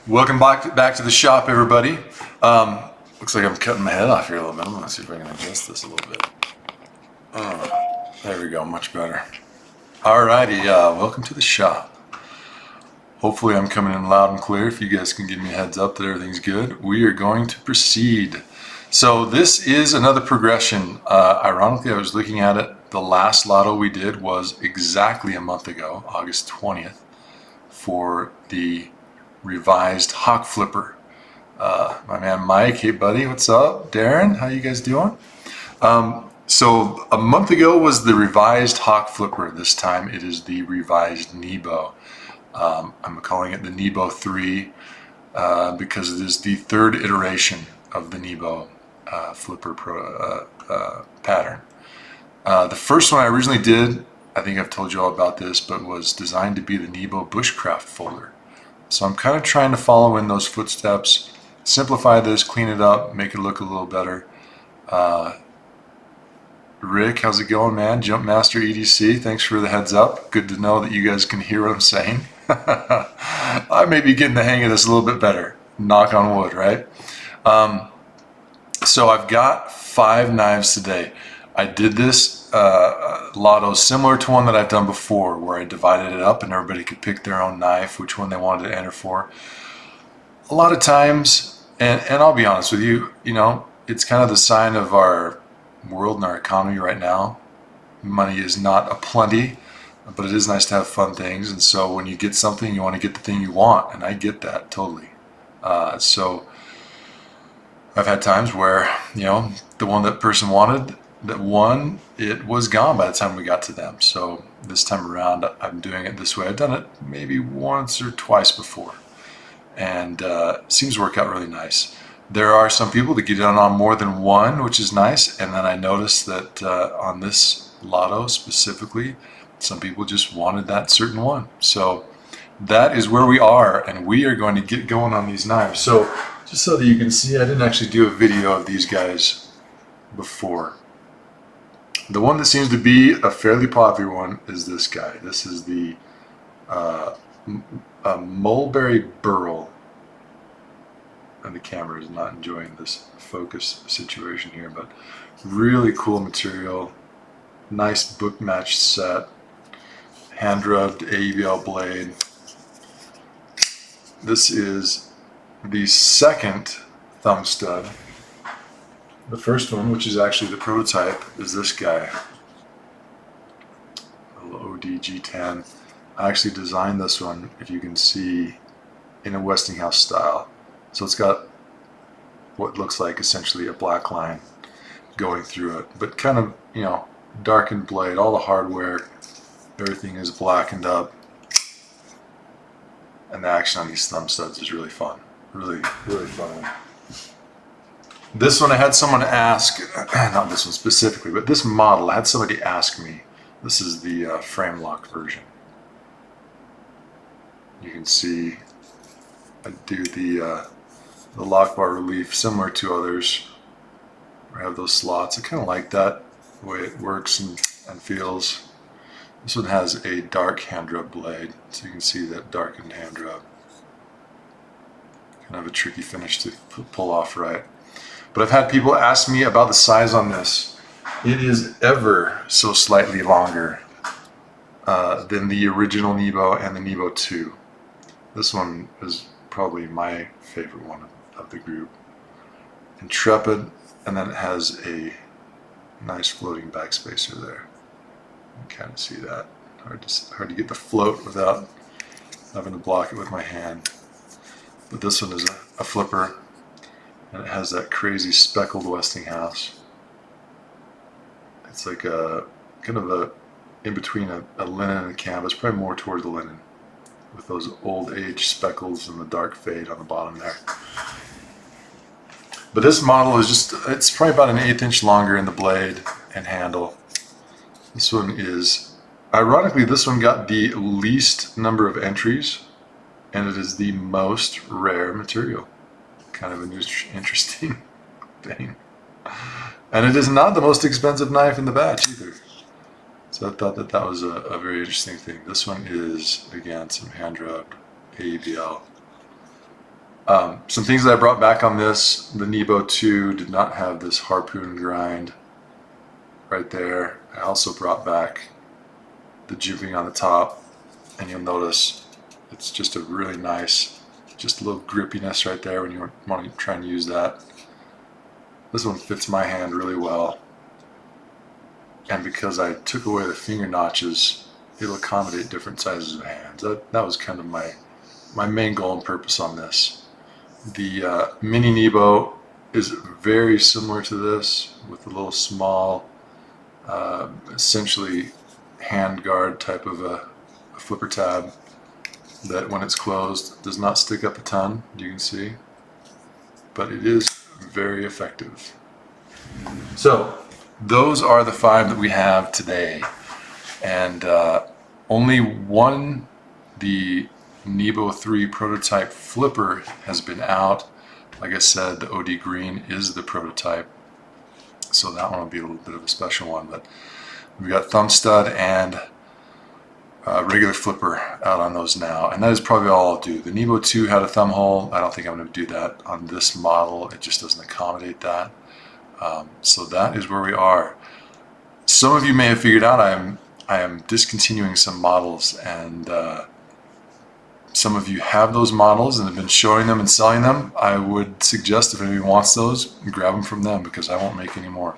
Welcome back to the shop, everybody. Looks like I'm cutting my head off here a little bit. I'm gonna see if I can adjust this a little bit. There we go, much better. Alrighty, welcome to the shop. Hopefully I'm coming in loud and clear. If you guys can give me a heads up that everything's good, we are going to proceed. So this is another progression. Ironically, I was looking at it. The last lotto we did was exactly a month ago, August 20th, for the revised Hawk Flipper. My man Mike, hey buddy, what's up? Darren, how you guys doing? So a month ago was the revised Hawk Flipper. This time it is the revised N3BO. I'm calling it the N3BO 3 because it is the third iteration of the N3BO Flipper pattern. The first one I originally did, I think I've told you all about this, but was designed to be the N3BO Bushcraft folder. So I'm kind of trying to follow in those footsteps, simplify this, clean it up, make it look a little better. Rick, how's it going, man? Jumpmaster EDC, thanks for the heads up. Good to know that you guys can hear what I'm saying. I may be getting the hang of this a little bit better. Knock on wood, right? So I've got 5 knives today. I did this lotto similar to one that I've done before, where I divided it up and everybody could pick their own knife, which one they wanted to enter for. A lot of times, and I'll be honest with you, you know, it's kind of the sign of our world and our economy right now. Money is not aplenty, but it is nice to have fun things. And so when you get something, you want to get the thing you want, and I get that totally. So I've had times where, you know, the one that person wanted that won, it was gone by the time we got to them. So this time around, I'm doing it this way. I've done it maybe once or twice before, and it seems to work out really nice. There are some people that get in on more than one, which is nice. And then I noticed that on this lotto specifically, some people just wanted that certain one. So that is where we are, and we are going to get going on these knives. So just so that you can see, I didn't actually do a video of these guys before. The one that seems to be a fairly popular one is this guy. This is the Mulberry Burl. And the camera is not enjoying this focus situation here, but really cool material. Nice book matched set. Hand rubbed AEBL blade. This is the second thumb stud. The first one, which is actually the prototype, is this guy, a little ODG10. I actually designed this one, if you can see, in a Westinghouse style. So it's got what looks like essentially a black line going through it, but kind of, you know, darkened blade, all the hardware, everything is blackened up. And the action on these thumb studs is really fun. Really, really fun. This one I had someone ask, not this one specifically, but this model, I had somebody ask me. This is the frame lock version. You can see I do the lock bar relief similar to others. I have those slots. I kind of like that, the way it works and feels. This one has a dark hand rub blade, so you can see that darkened hand rub. Kind of a tricky finish to pull off right. But I've had people ask me about the size on this. It is ever so slightly longer than the original N3BO and the N3BO 2. This one is probably my favorite one of the group. Intrepid, and then it has a nice floating backspacer there. You can kind of see that. Hard to get the float without having to block it with my hand. But this one is a flipper, and it has that crazy speckled Westinghouse. It's like a kind of a in between a linen and a canvas, probably more towards the linen, with those old age speckles and the dark fade on the bottom there. But this model is just, it's probably about an 1/8 inch longer in the blade and handle. This one is, ironically, this one got the least number of entries, and it is the most rare material. Kind of an interesting thing. And it is not the most expensive knife in the batch either. So I thought that was a very interesting thing. This one is, again, some hand rubbed AEBL. Some things that I brought back on this, the N3BO 2 did not have this harpoon grind right there. I also brought back the jimping on the top, and you'll notice it's just a really nice, just a little grippiness right there when you want to try and use that. This one fits my hand really well, and because I took away the finger notches, it'll accommodate different sizes of hands. That was kind of my main goal and purpose on this. The mini N3BO is very similar to this, with a little small, essentially hand guard type of a flipper tab that when it's closed does not stick up a ton, you can see, but it is very effective. So those are the 5 that we have today, and only one, the N3BO 3 prototype flipper, has been out. Like I said, the OD green is the prototype, so that one will be a little bit of a special one, but we've got thumb stud and regular flipper out on those now, and that is probably all I'll do. The N3BO 2 had a thumb hole. I don't think I'm going to do that on this model. It just doesn't accommodate that. So that is where we are. Some of you may have figured out I am discontinuing some models, and some of you have those models and have been showing them and selling them. I would suggest if anybody wants those, grab them from them, because I won't make any more.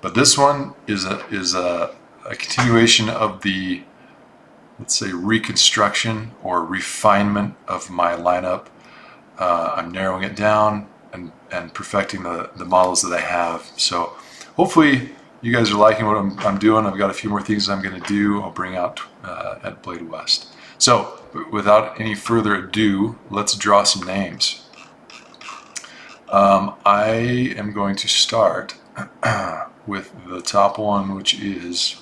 But this one is a continuation of the, let's say, reconstruction or refinement of my lineup. I'm narrowing it down and perfecting the models that I have. So hopefully you guys are liking what I'm doing. I've got a few more things I'm going to do. I'll bring out at Blade West. So without any further ado, let's draw some names. I am going to start with the top one, which is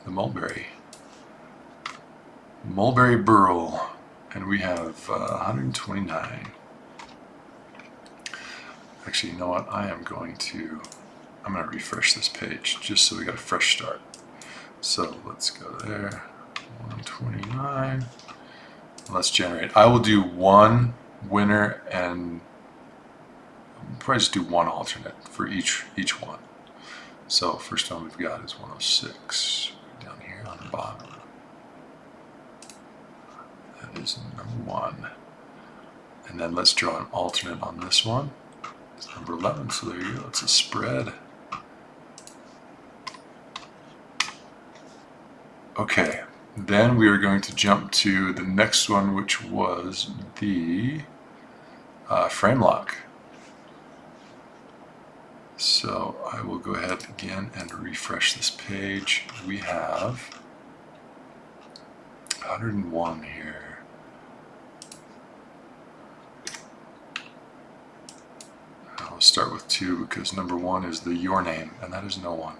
the mulberry burl, and we have 129. Actually, you know what? I'm going to refresh this page just so we got a fresh start. So let's go there. 129. Let's generate. I will do one winner and I'll probably just do one alternate for each one. So first one we've got is 106 down here on the bottom. That is number 1. And then let's draw an alternate on this one. It's number 11. So there you go. It's a spread. Okay. Then we are going to jump to the next one, which was the frame lock. So I will go ahead again and refresh this page. We have 101 here. I'll start with 2 because number 1 is the your name, and that is no one.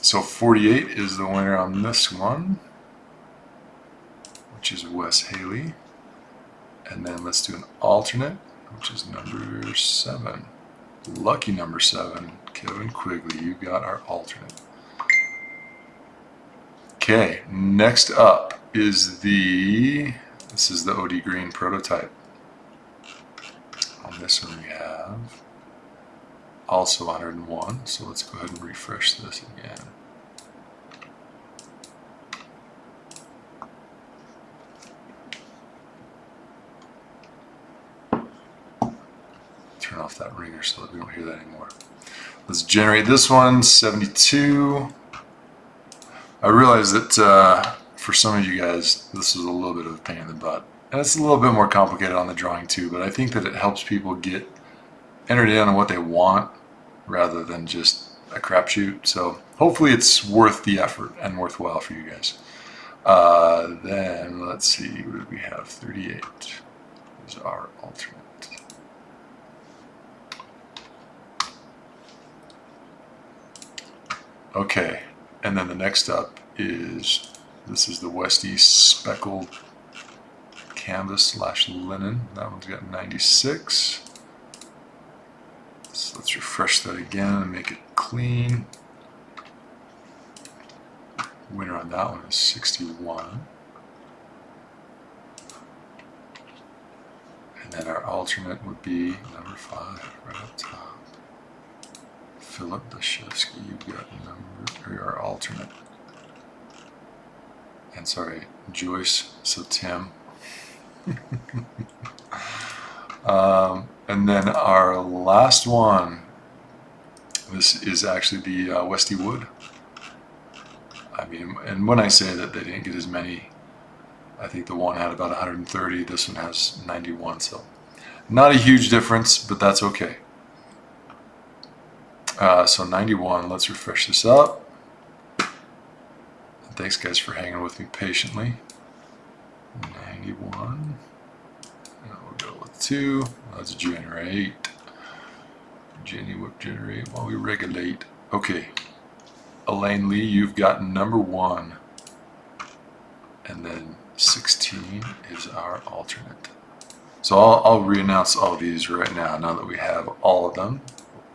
So 48 is the winner on this one, which is Wes Haley. And then let's do an alternate, which is number 7. Lucky number 7, Kevin Quigley. You got our alternate. Okay, next up is this is the OD Green prototype. On this one we have also 101, so let's go ahead and refresh this again. Turn off that ringer so that we don't hear that anymore. Let's generate this one, 72. I realize that for some of you guys, this is a little bit of a pain in the butt. And it's a little bit more complicated on the drawing too, but I think that it helps people get entered in on what they want rather than just a crapshoot. So hopefully it's worth the effort and worthwhile for you guys. Then let's see, what did we have? 38 is our alternate. Okay, and then the next up is, this is the West East Speckled Canvas / Linen. That one's got 96. So let's refresh that again and make it clean. Winner on that one is 61. then our alternate would be number 5 right up top. Philip Dashevsky, you've got our alternate. And sorry, Joyce, so Tim. And then our last one, this is actually the Westy Wood. I mean, and when I say that they didn't get as many, I think the one had about 130, this one has 91, so not a huge difference, but that's okay. So 91, let's refresh this up. Thanks guys for hanging with me patiently. 91, and we'll go with 2, let's generate. Jenny will generate while we regulate. Okay, Elaine Lee, you've got number 1, and then 16 is our alternate. So I'll re-announce all of these right now that we have all of them.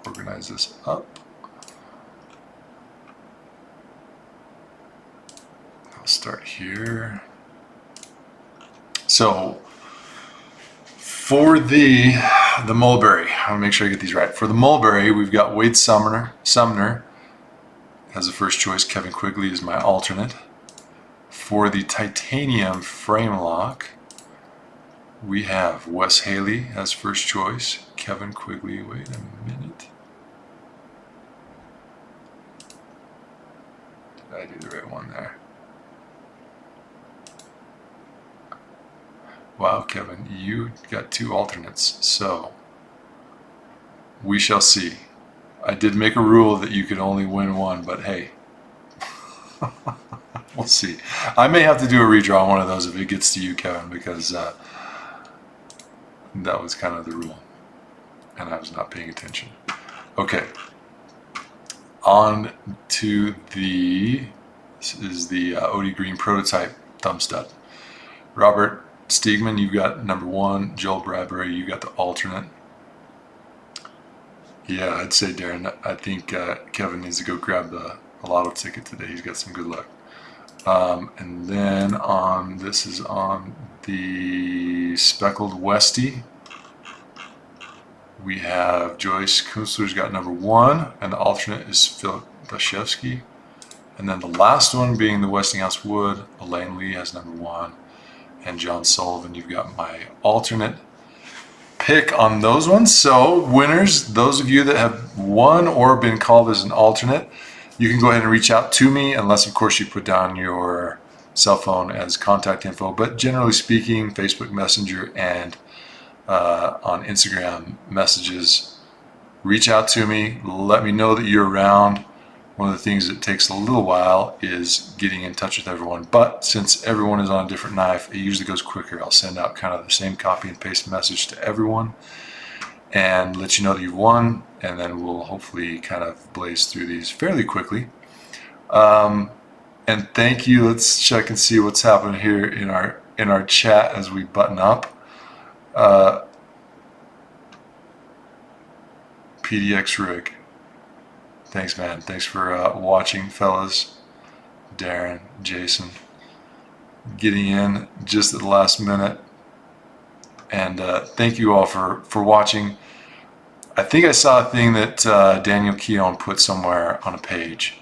Organize this up. I'll start here. So for the mulberry, I'll make sure I get these right. For the mulberry, we've got Wade Sumner as the first choice. Kevin Quigley is my alternate. For the titanium frame lock, we have Wes Haley as first choice. Kevin Quigley, wait a minute. Did I do the right one there? Wow, Kevin, you got 2 alternates, so we shall see. I did make a rule that you could only win 1, but hey, we'll see. I may have to do a redraw on one of those if it gets to you, Kevin, because that was kind of the rule, and I was not paying attention. Okay, on to this is the Odie Green prototype thumb stud. Robert Stiegman, you've got number 1. Joel Bradbury, you got the alternate. Yeah, I'd say, Darren, I think Kevin needs to go grab the lotto ticket today. He's got some good luck. And then this is on the speckled Westie. We have Joyce Kunstler's got number 1, and the alternate is Philip Dashevsky. And then the last one being the Westinghouse Wood, Elaine Lee has number 1. And John Sullivan, you've got my alternate pick on those ones. So winners, those of you that have won or been called as an alternate, you can go ahead and reach out to me, unless of course you put down your cell phone as contact info. But generally speaking, Facebook Messenger and on Instagram messages, reach out to me, let me know that you're around. One of the things that takes a little while is getting in touch with everyone, but since everyone is on a different knife, it usually goes quicker. I'll send out kind of the same copy and paste message to everyone and let you know that you've won, and then we'll hopefully kind of blaze through these fairly quickly. And thank you. Let's check and see what's happening here in our chat as we button up. PDX Rick. Thanks, man. Thanks for watching, fellas. Darren, Jason, getting in just at the last minute. And thank you all for watching. I think I saw a thing that Daniel Keown put somewhere on a page.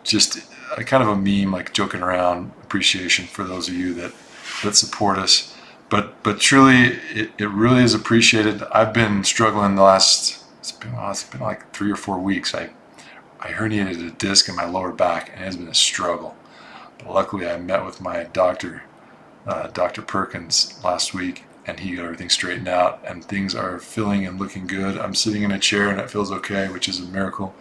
Just a kind of a meme, like joking around, appreciation for those of you that support us. But truly, it really is appreciated. I've been struggling the last... It's been like 3 or 4 weeks. I herniated a disc in my lower back, and it has been a struggle. But luckily, I met with my doctor, Dr. Perkins, last week, and he got everything straightened out, and things are feeling and looking good. I'm sitting in a chair, and it feels okay, which is a miracle.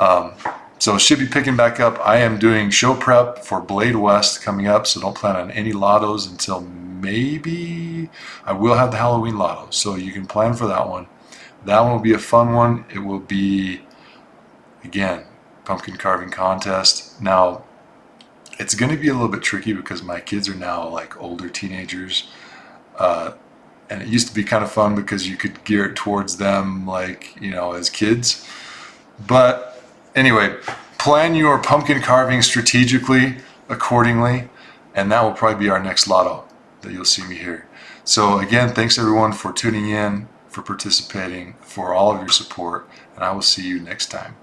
So it should be picking back up. I am doing show prep for Blade West coming up, so don't plan on any lottos until maybe I will have the Halloween lotto, so you can plan for that one. That one will be a fun one. It will be, again, pumpkin carving contest. Now, it's going to be a little bit tricky because my kids are now like older teenagers. And it used to be kind of fun because you could gear it towards them, like, you know, as kids. But anyway, plan your pumpkin carving strategically, accordingly, and that will probably be our next lotto that you'll see me here. So again, thanks everyone for tuning in, for participating, for all of your support, and I will see you next time.